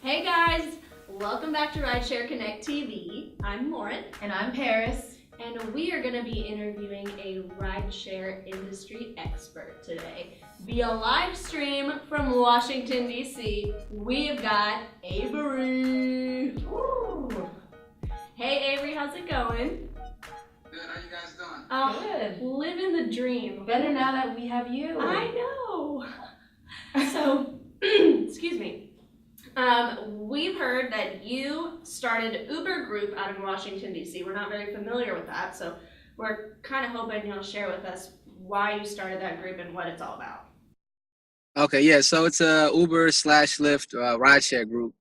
Hey guys, welcome back to Rideshare Connect TV. I'm Lauren. And I'm Paris. And we are going to be interviewing a rideshare industry expert today. Via live stream from Washington, D.C., we've got Avery. Woo. Hey Avery, how's it going? Good, how you guys doing? Good. Living the dream. Better now that we have you. I know. So, excuse me. We've heard that you started Uber Group out of Washington, D.C. We're not very familiar with that, so we're kind of hoping you'll share with us why you started that group and what it's all about. Okay, yeah, so it's a Uber slash Lyft rideshare group.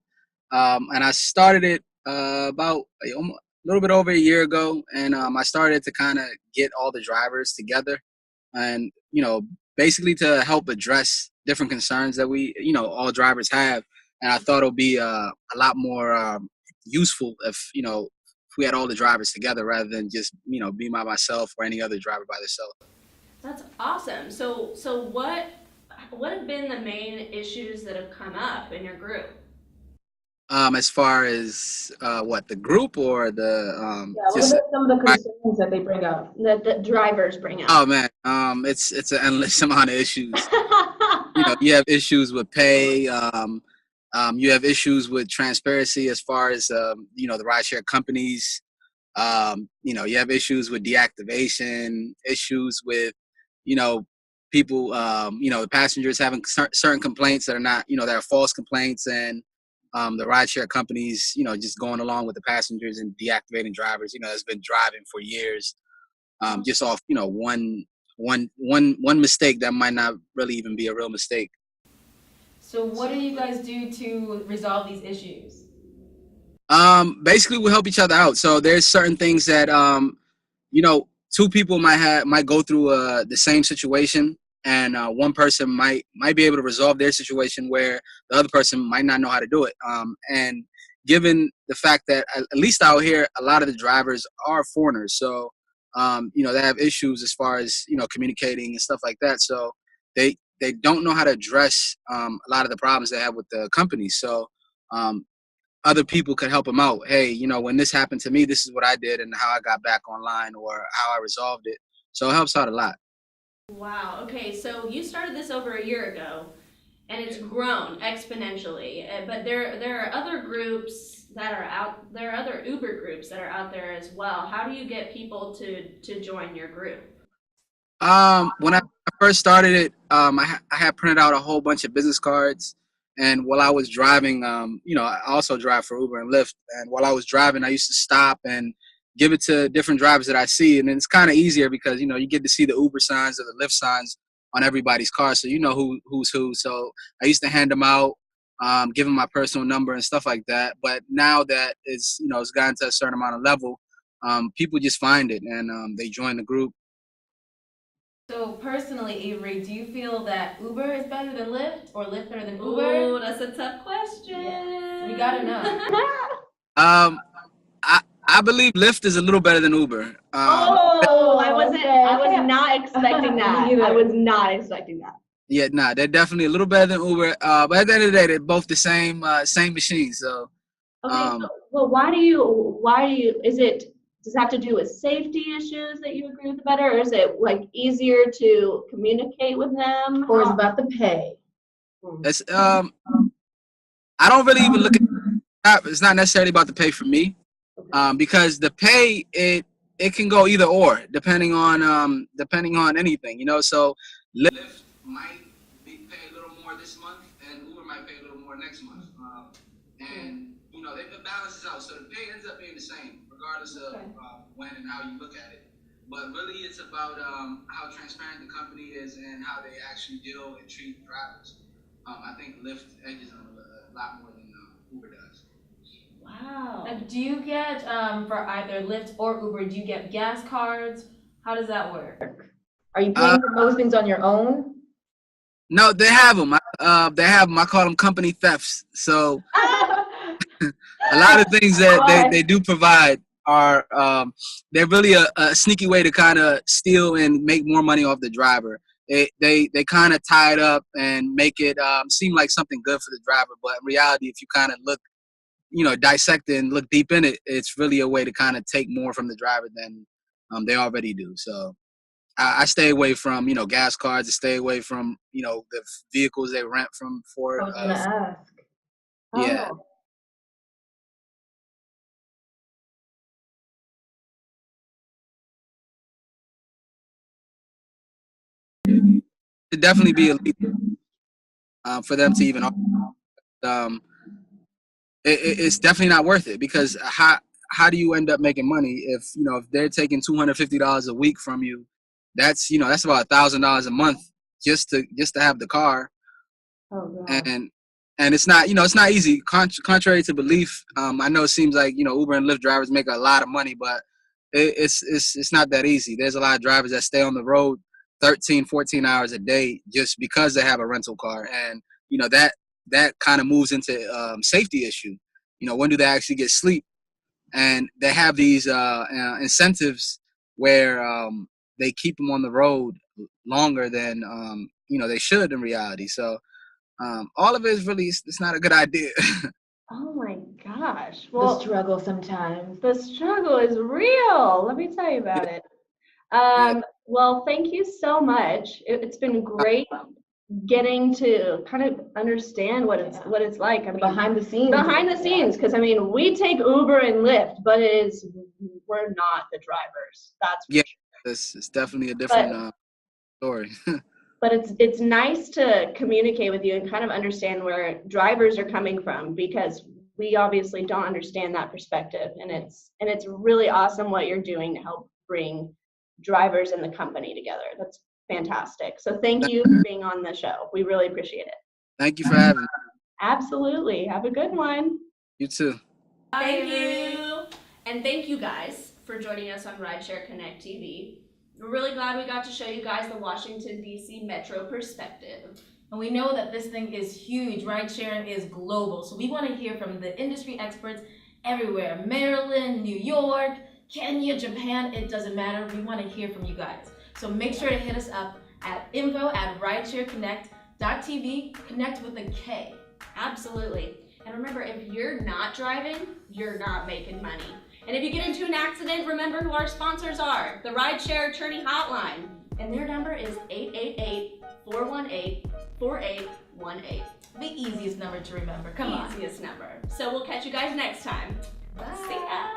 And I started it about a little bit over a year ago. And I started to kind of get all the drivers together and, basically to help address different concerns that we, all drivers have. And I thought it would be a lot more useful if we had all the drivers together rather than just, be by myself or any other driver by themselves. That's awesome. So what have been the main issues that have come up in your group? As far as what, the group or the What are some of the concerns that they bring up? That the drivers bring up? Oh man, it's an endless amount of issues. You have issues with pay. You have issues with transparency as far as the rideshare companies. You have issues with deactivation, issues with people. The passengers having certain complaints that are not that are false complaints, and the rideshare companies just going along with the passengers and deactivating drivers. That's been driving for years, just off one mistake that might not really even be a real mistake. So what do you guys do to resolve these issues? Basically we help each other out. So there's certain things that two people might go through the same situation, and one person might be able to resolve their situation where the other person might not know how to do it. And given the fact that at least out here a lot of the drivers are foreigners, so they have issues as far as communicating and stuff like that. So they don't know how to address a lot of the problems they have with the company. So other people could help them out. Hey, when this happened to me, this is what I did and how I got back online or how I resolved it. So it helps out a lot. Wow. Okay, so you started this over a year ago, and it's grown exponentially. But there are other groups that are out. There are other Uber groups that are out there as well. How do you get people to join your group? When I first started it, I had printed out a whole bunch of business cards, and while I was driving, I also drive for Uber and Lyft, and while I was driving, I used to stop and give it to different drivers that I see, and then it's kind of easier because you get to see the Uber signs or the Lyft signs on everybody's car, so you know who's who. So I used to hand them out, give them my personal number and stuff like that. But now that it's gotten to a certain amount of level, people just find it and they join the group. So personally, Avery, do you feel that Uber is better than Lyft or Lyft better than Uber? Ooh, that's a tough question. Yeah. We gotta know. I believe Lyft is a little better than Uber. I was not expecting that. Me either. I was not expecting that. Yeah, nah, they're definitely a little better than Uber. But at the end of the day, they're both the same machine. So, Okay, well, why do you, does it have to do with safety issues that you agree with the better, or is it like easier to communicate with them? Or is it about the pay? it's I don't really even look at. It's not necessarily about the pay for me, because the pay it can go either or depending on anything. So Lyft might pay a little more this month, and Uber might pay a little more next month, and it balances out. So the pay ends up being the same regardless of when and how you look at it. But really, it's about how transparent the company is and how they actually deal and treat drivers. I think Lyft edges them a lot more than Uber does. Wow. Do you get, for either Lyft or Uber, do you get gas cards? How does that work? Are you paying for those things on your own? No, they have them. They have them. I call them company thefts. So a lot of things that they do provide are they're really a sneaky way to kind of steal and make more money off the driver. they kind of tie it up and make it seem like something good for the driver. But in reality, if you kind of look, dissect it and look deep in it, it's really a way to kind of take more from the driver than they already do. So I stay away from, gas cards. I stay away from, the vehicles they rent from I Ford. was gonna ask. Yeah. Oh. It'd definitely be illegal for them to even. It's definitely not worth it, because how do you end up making money if they're taking $250 a week from you? That's about $1,000 a month just to have the car. Oh god. And it's not easy. Contrary to belief, I know it seems like Uber and Lyft drivers make a lot of money, but it's not that easy. There's a lot of drivers that stay on the road 13, 14 hours a day just because they have a rental car, and that kind of moves into safety issue. When do they actually get sleep? And they have these incentives where they keep them on the road longer than they should in reality. So all of it is really, it's not a good idea. Oh my gosh. The Well, struggle sometimes. the struggle is real. Let me tell you about it. Yeah. Well, thank you so much. It's been great getting to kind of understand what it's like. I mean, Behind the scenes. because I mean, we take Uber and Lyft, but we're not the drivers. That's for Yeah, sure. it's definitely a different story. But it's nice to communicate with you and kind of understand where drivers are coming from, because we obviously don't understand that perspective, and it's really awesome what you're doing to help bring drivers and the company together. That's fantastic. So thank you for being on the show. We really appreciate it. Thank you for having me. Absolutely. Have a good one. You too. Thank you. And thank you guys for joining us on Rideshare Connect TV. We're really glad we got to show you guys the Washington, D.C. metro perspective. And we know that this thing is huge. Ride sharing is global. So we want to hear from the industry experts everywhere. Maryland, New York, Kenya, Japan, it doesn't matter. We want to hear from you guys. So make sure to hit us up at info@rideshareconnect.tv. Connect with a K. Absolutely. And remember, if you're not driving, you're not making money. And if you get into an accident, remember who our sponsors are, the Rideshare Attorney Hotline. And their number is 888-418-4818. The easiest number to remember. Come on. Easiest number. So we'll catch you guys next time. Bye. See ya.